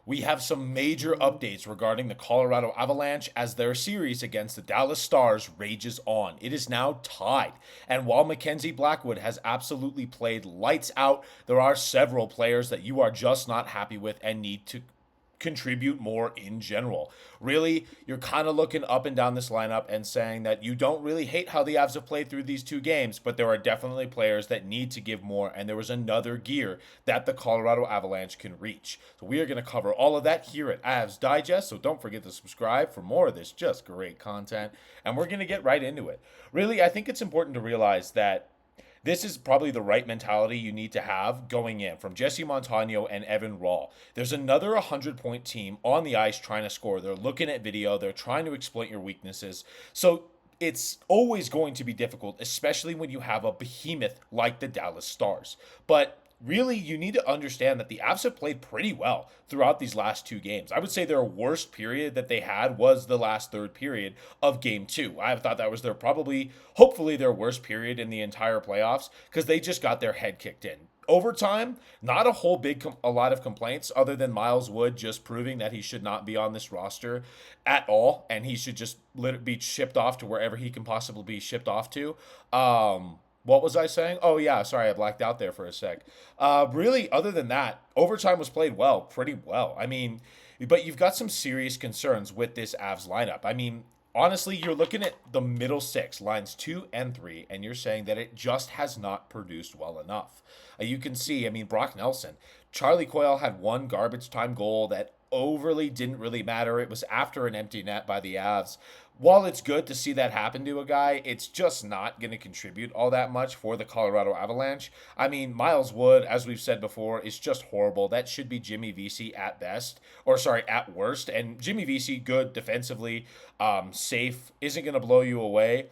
We have some major updates regarding the Colorado Avalanche as their series against the Dallas Stars rages on. It is now tied. And while Mackenzie Blackwood has absolutely played lights out, there are several players that you are just not happy with and need to contribute more in general. Really, you're kind of looking up and down this lineup and saying that you don't really hate how the Avs have played through these two games, but there are definitely players that need to give more, and there was another gear that the Colorado Avalanche can reach. So we are going to cover all of that here at Avs Digest, so don't forget to subscribe for more of this just great content, and we're going to get right into it. Really, I think it's important to realize that this is probably the right mentality you need to have going in from Jesse Montano and Evan Rawl. There's another 100-point team on the ice trying to score. They're looking at video. They're trying to exploit your weaknesses. So it's always going to be difficult, especially when you have a behemoth like the Dallas Stars. But really, you need to understand that the Avs have played pretty well throughout these last two games. I would say their worst period that they had was the last third period of game two. I thought that was hopefully their worst period in the entire playoffs because they just got their head kicked in. Overtime, not a lot of complaints other than Miles Wood just proving that he should not be on this roster at all and he should just be shipped off to wherever he can possibly be shipped off to. What was I saying? Oh, yeah, sorry, I blacked out there for a sec. Really, other than that, overtime was played well, pretty well. I mean, but you've got some serious concerns with this Avs lineup. I mean, honestly, you're looking at the middle six, lines 2 and 3, and you're saying that it just has not produced well enough. You can see, I mean, Brock Nelson, Charlie Coyle had one garbage time goal that overly didn't really matter. It was after an empty net by the Avs. While it's good to see that happen to a guy, it's just not going to contribute all that much for the Colorado Avalanche. I mean, Miles Wood, as we've said before, is just horrible. That should be Jimmy Vesey at at worst. And Jimmy Vesey, good defensively, safe, isn't going to blow you away.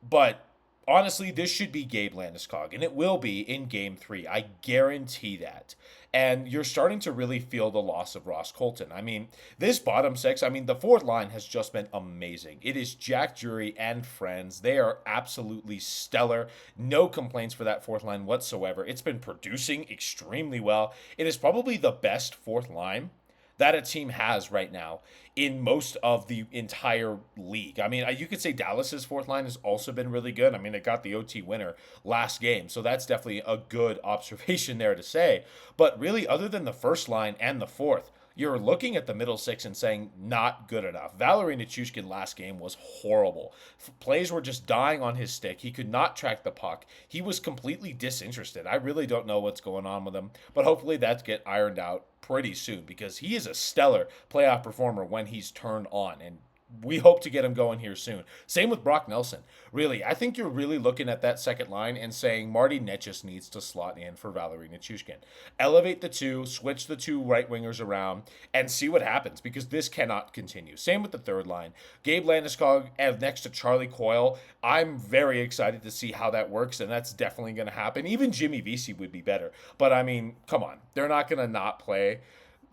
But honestly, this should be Gabe Landeskog, and it will be in Game 3. I guarantee that. And you're starting to really feel the loss of Ross Colton. I mean, this bottom six, the fourth line has just been amazing. It is Jack Drury and friends. They are absolutely stellar. No complaints for that fourth line whatsoever. It's been producing extremely well. It is probably the best fourth line that a team has right now in most of the entire league. I mean, you could say Dallas's fourth line has also been really good. I mean, it got the OT winner last game, so that's definitely a good observation there to say. But really, other than the first line and the fourth, you're looking at the middle six and saying not good enough. Valeri Nichushkin last game was horrible. Plays were just dying on his stick. He could not track the puck. He was completely disinterested. I really don't know what's going on with him, but hopefully that's get ironed out pretty soon because he is a stellar playoff performer when he's turned on, and we hope to get him going here soon. Same with Brock Nelson. Really, I think you're really looking at that second line and saying Marty Necas needs to slot in for Valeri Nichushkin. Elevate the two, switch the two right wingers around, and see what happens because this cannot continue. Same with the third line. Gabe Landeskog next to Charlie Coyle. I'm very excited to see how that works, and that's definitely going to happen. Even Jimmy Vesey would be better. But, I mean, come on. They're not going to not play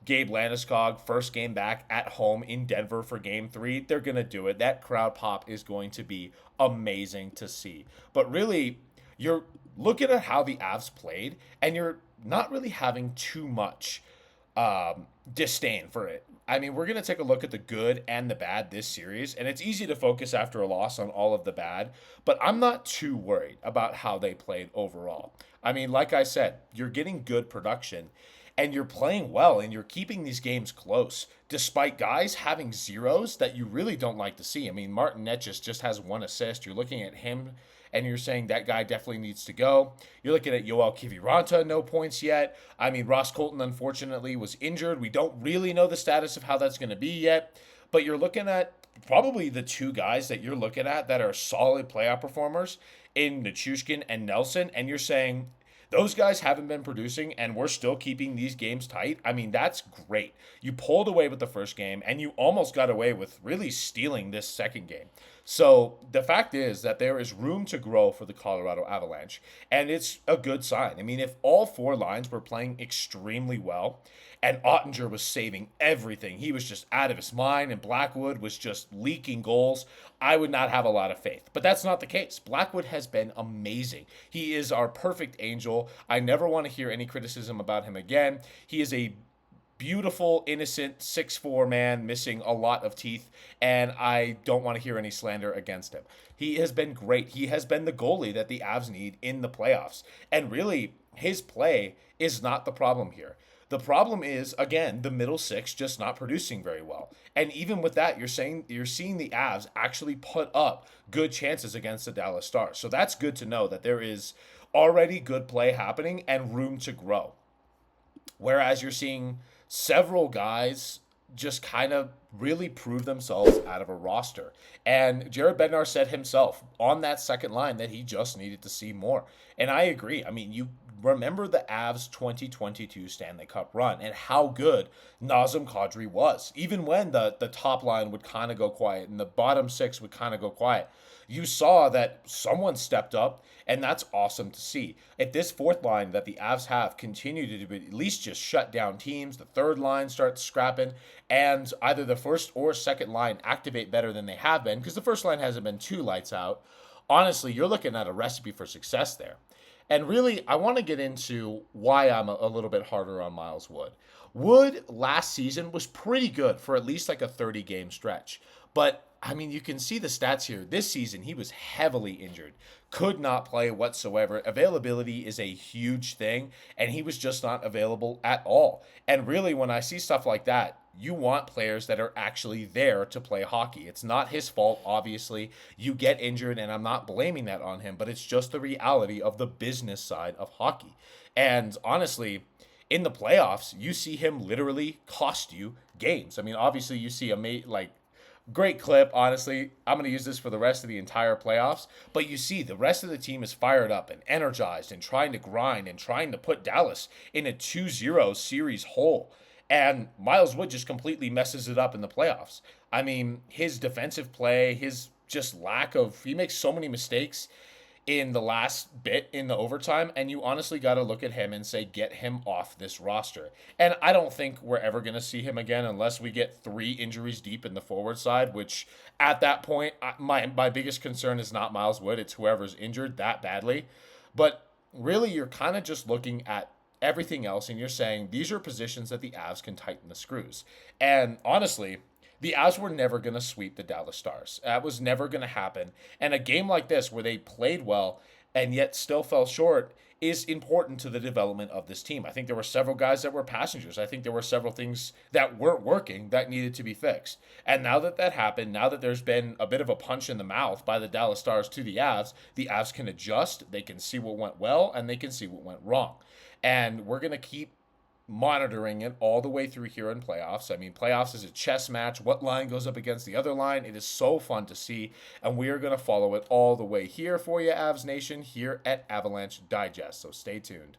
Gabe Landeskog, first game back at home in Denver for Game 3. They're going to do it. That crowd pop is going to be amazing to see. But really, you're looking at how the Avs played, and you're not really having too much disdain for it. I mean, we're going to take a look at the good and the bad this series, and it's easy to focus after a loss on all of the bad, but I'm not too worried about how they played overall. I mean, like I said, you're getting good production, and you're playing well, and you're keeping these games close, despite guys having zeros that you really don't like to see. I mean, Martin Necas just has one assist. You're looking at him, and you're saying that guy definitely needs to go. You're looking at Yoel Kiviranta, no points yet. I mean, Ross Colton, unfortunately, was injured. We don't really know the status of how that's going to be yet, but you're looking at probably the two guys that you're looking at that are solid playoff performers in Nichushkin and Nelson, and you're saying those guys haven't been producing, and we're still keeping these games tight. I mean, that's great. You pulled away with the first game, and you almost got away with really stealing this second game. So the fact is that there is room to grow for the Colorado Avalanche, and it's a good sign. I mean, if all four lines were playing extremely well, and Ottinger was saving everything, he was just out of his mind, and Blackwood was just leaking goals, I would not have a lot of faith. But that's not the case. Blackwood has been amazing. He is our perfect angel. I never want to hear any criticism about him again. He is a beautiful, innocent 6'4" man missing a lot of teeth, and I don't want to hear any slander against him. He has been great. He has been the goalie that the Avs need in the playoffs. And really, his play is not the problem here. The problem is, again, the middle six just not producing very well. And even with that, you're seeing the Avs actually put up good chances against the Dallas Stars. So that's good to know that there is already good play happening and room to grow. Whereas you're seeing several guys just kind of really prove themselves out of a roster. And Jared Bednar said himself on that second line that he just needed to see more. And I agree. I mean, you remember the Avs 2022 Stanley Cup run and how good Nazem Kadri was. Even when the top line would kind of go quiet and the bottom six would kind of go quiet, you saw that someone stepped up, and that's awesome to see. If this fourth line that the Avs have continued to at least just shut down teams, the third line starts scrapping, and either the first or second line activate better than they have been, because the first line hasn't been too lights out, honestly, you're looking at a recipe for success there. And really, I want to get into why I'm a little bit harder on Miles Wood. Wood last season was pretty good for at least like a 30-game stretch. But, I mean, you can see the stats here. This season, he was heavily injured. Could not play whatsoever. Availability is a huge thing, and he was just not available at all. And really, when I see stuff like that, you want players that are actually there to play hockey. It's not his fault, obviously. You get injured, and I'm not blaming that on him, but it's just the reality of the business side of hockey. And honestly, in the playoffs, you see him literally cost you games. I mean, obviously, you see great clip, honestly. I'm going to use this for the rest of the entire playoffs. But you see, the rest of the team is fired up and energized and trying to grind and trying to put Dallas in a 2-0 series hole. And Miles Wood just completely messes it up in the playoffs. I mean, his defensive play, his just he makes so many mistakes in the last bit in the overtime, and you honestly got to look at him and say, get him off this roster. And I don't think we're ever going to see him again unless we get 3 injuries deep in the forward side, which at that point, my biggest concern is not Miles Wood. It's whoever's injured that badly. But really, you're kind of just looking at everything else, and you're saying these are positions that the Avs can tighten the screws. And honestly, the Avs were never going to sweep the Dallas Stars. That was never going to happen. And a game like this where they played well and yet still fell short is important to the development of this team. I think there were several guys that were passengers. I think there were several things that weren't working that needed to be fixed. And now that that happened, now that there's been a bit of a punch in the mouth by the Dallas Stars to the Avs can adjust, they can see what went well, and they can see what went wrong. And we're going to keep monitoring it all the way through here in playoffs. I mean, playoffs is a chess match. What line goes up against the other line? It is so fun to see, and we are going to follow it all the way here for you, Avs Nation, here at Avalanche Digest. So stay tuned.